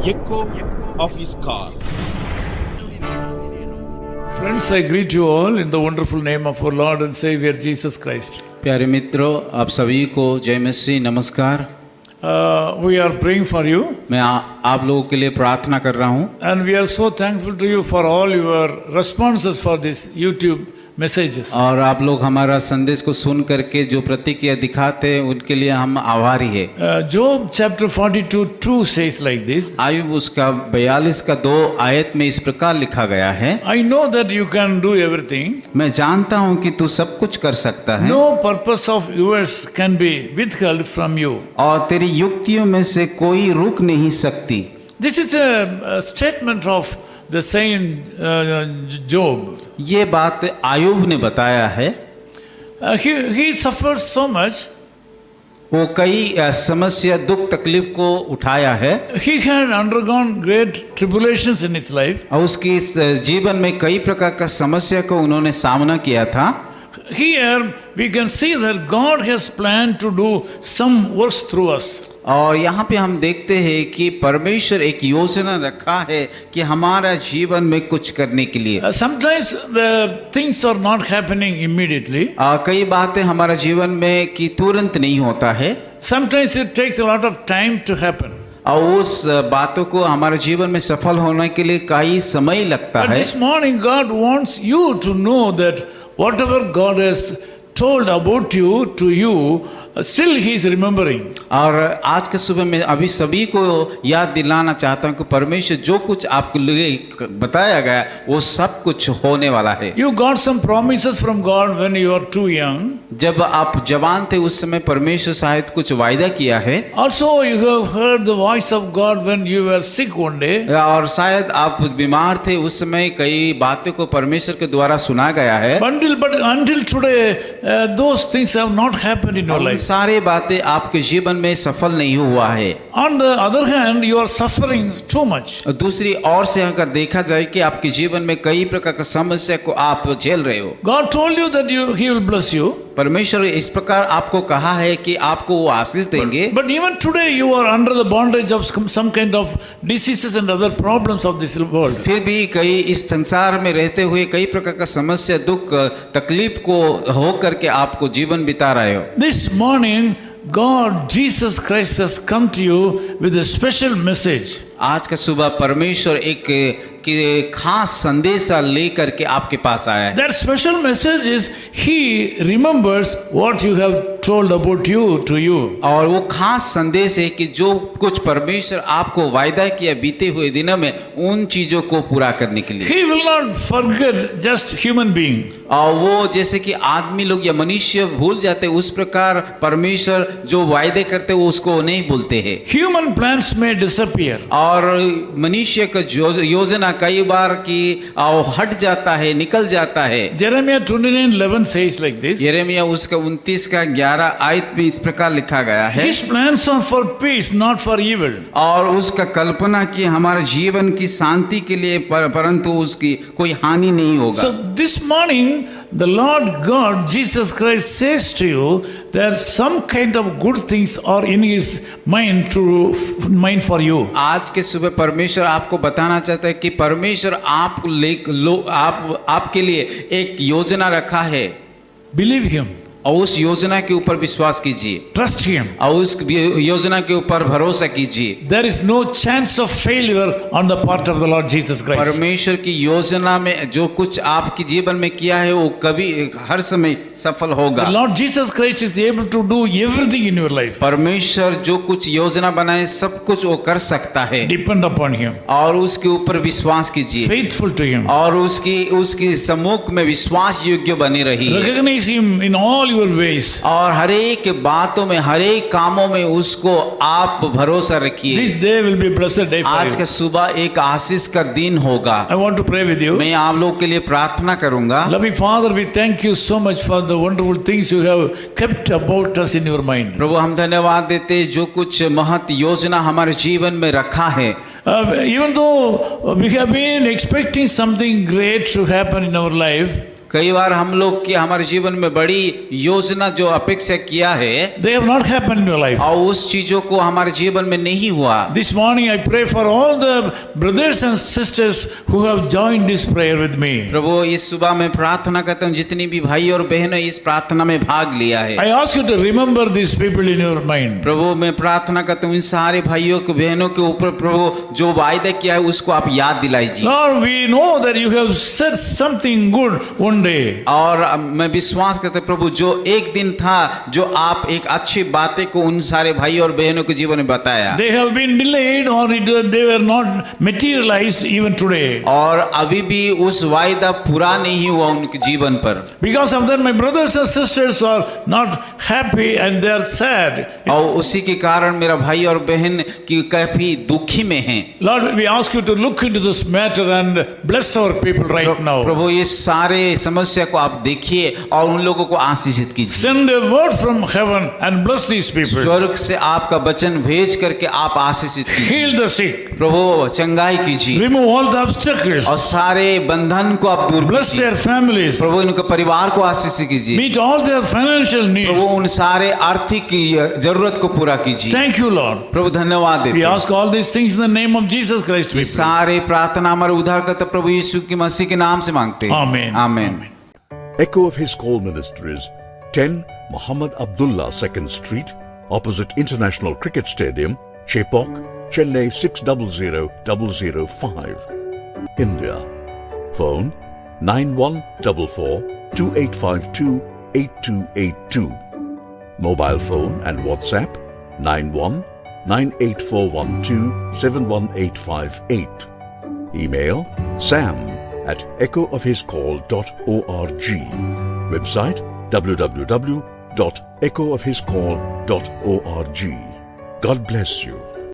echo of his call. Friends, I greet you all in the wonderful name of our Lord and Savior Jesus Christ. प्यारे मित्रों, आप सभी को जय मसीह नमस्कार। We are praying for you, मैं आप लोगों के लिए प्रार्थना कर रहा हूँ and we are so thankful to you for all your responses for this YouTube messages. और आप लोग हमारा संदेश को सुन करके जो प्रतिक्रिया दिखाते हैं उनके लिए हम आभारी है। Job chapter 42:2 says like this. Ayub उसका 42 का 2 आयत में इस प्रकार लिखा गया है, I know that you can do everything. मैं जानता हूँ कि तू सब कुछ कर सकता है No purpose of yours can be withheld from you. और तेरी युक्तियों में से कोई रुक नहीं सकती। This is a statement of the saint Job. ये बात आयुब ने बताया है। He suffered so much. वो कई समस्या दुख तकलीफ को उठाया है। He had undergone great tribulations in his life. और उसकी इस जीवन में कई प्रकार का समस्या को उन्होंने सामना किया था। Here we can see that God has planned to do some works through us. और यहाँ पे हम देखते हैं कि परमेश्वर एक योजना रखा है कि हमारा जीवन में कुछ करने के लिए। Sometimes the things are not happening immediately. कई बातें हमारा जीवन में कि तुरंत नहीं होता है। Sometimes it takes a lot of time to happen. और उस बातों को हमारे जीवन में सफल होने के लिए कई समय लगता But है। this morning God wants you to know that whatever God has told about you to you, still He is remembering. और आज के सुबह में अभी सभी को याद दिलाना चाहता हूँ कि परमेश्वर जो कुछ आपको लिए बताया गया वो सब कुछ होने वाला है। You got some promises from God when you are too young. जब आप जवान थे उस समय परमेश्वर शायद कुछ वायदा किया है। Also you have heard the voice of God when you were sick one day. और शायद आप बीमार थे उस समय कई बातों को परमेश्वर के द्वारा सुना गया है। But until today, those things have not happened in your life. सारी बातें आपके जीवन में सफल नहीं हुआ है। On the other hand, you are suffering too much. दूसरी ओर से अगर देखा जाए कि आपके जीवन में कई प्रकार की समस्या को आप झेल रहे हो। God told you that He will bless you. परमेश्वर इस प्रकार आपको कहा है कि आपको वो आशीष देंगे। But even today you are under the bondage of some kind of diseases and other problems of this world. फिर भी कई इस संसार में रहते हुए कई प्रकार का समस्या दुख तकलीफ को हो करके आपको जीवन बिता रहे हो। This morning God, Jesus Christ has come to you with a special message. आज का सुबह परमेश्वर एक खास संदेशा लेकर के आपके पास आया है। That special message is He remembers what you have told about you to you. और वो खास संदेश है कि जो कुछ परमेश्वर आपको वायदा किया बीते हुए दिनों में उन चीजों को पूरा करने के लिए। He will not forget just human being. और वो जैसे कि आदमी लोग या मनुष्य भूल जाते उस प्रकार परमेश्वर जो वायदे करते वो उसको नहीं भूलते हैं। Human plans may disappear. और मनुष्य का योजना कई बार की हट जाता है निकल जाता है। Jeremiah 29:11 says like this. यिर्मयाह उसका 29 का 11 आयत में इस प्रकार लिखा गया है। His plans are for peace, not for evil. और उसका कल्पना की हमारे जीवन की शांति के लिए परंतु उसकी कोई हानि नहीं होगा। So this morning the Lord God Jesus Christ says to you that some kind of good things are in His mind for you. आज के सुबह परमेश्वर आपको बताना चाहता है कि परमेश्वर आपके लिए एक योजना रखा है। Believe Him. और उस योजना के ऊपर विश्वास कीजिए। Trust Him. और उस योजना के ऊपर भरोसा कीजिए। There is no chance of failure on the part of the Lord Jesus Christ. परमेश्वर की योजना में जो कुछ आपके जीवन में किया है वो कभी हर समय सफल होगा। The Lord Jesus Christ is able to do everything in your life. परमेश्वर जो कुछ योजना बनाए सब कुछ वो कर सकता है। Depend upon Him. और उसके ऊपर विश्वास कीजिए। Faithful to Him. और उसकी सम्मुख में विश्वास योग्य बनी रही। Recognize Him in all your ways. और हर एक बातों में हर एक कामों में उसको आप भरोसा रखिए। This day will be blessed day for आज you. का सुबह एक आशीष का दिन होगा। I want to pray with you. मैं आप लोग के लिए प्रार्थना करूंगा। Loving Father, we thank you so much for the wonderful things you have kept about us in your mind. प्रभु हम धन्यवाद देते जो कुछ महत योजना हमारे जीवन में रखा है। Even though we have been expecting something great to happen in our life, कई बार हम लोग की हमारे जीवन में बड़ी योजना जो अपेक्षा किया है they have not happened in your life. और उस चीजों को हमारे जीवन में नहीं हुआ। This morning I pray for all the brothers and sisters who have joined this prayer with me. प्रभु इस सुबह में प्रार्थना करता हूँ जितनी भी भाई और बहनें इस प्रार्थना में भाग लिया है, I ask you to remember these people in your mind. प्रभु मैं प्रार्थना करता हूँ इन सारे भाइयों को बहनों के ऊपर प्रभु जो वायदा किया है उसको आप याद दिलाइए। Lord, we know that you have said something good one day. और मैं विश्वास करता हूँ प्रभु जो एक दिन था जो आप एक अच्छी बातें को उन सारे भाई और बहनों के जीवन में बताया, They have been delayed or they were not materialized even today. और अभी भी उस वायदा पूरा नहीं हुआ उनके जीवन पर। Because of that, my brothers and sisters are not happy and they are sad. और उसी के कारण मेरा भाई और बहन की काफी दुखी में हैं। Lord, we ask you to look into this matter and bless our people right now. प्रभु ये सारे समस्या को आप देखिए और उन लोगों को आशीषित कीजिए। Send a word from heaven and bless these people. स्वर्ग से आपका वचन भेज करके आप आशीषित कीजिए। Heal the sick. प्रभु चंगाई कीजिए Remove all the obstacles. और सारे बंधन को आप दूर Bless कीजिए। their families. प्रभु इनके परिवार को आशीषित कीजिए। Meet all their financial needs. प्रभु उन सारे आर्थिक जरूरत को पूरा कीजिए। Thank you, Lord. प्रभु धन्यवाद We देते हैं। ask all these things in the name of Jesus Christ. We ये pray. सारे प्रार्थना हमारे उद्धारकर्ता प्रभु यीशु की मसीह के नाम से मांगते हैं। Amen. आमीन। Echo of His Call Ministries, 10 Muhammad Abdullah 2nd Street, opposite International Cricket Stadium, Chepauk, Chennai 600005, India. Phone 9144-2852-8282. Mobile phone and WhatsApp 91-98412-71858. Email sam@echoofhiscall.org. Website www.echoofhiscall.org. God bless you.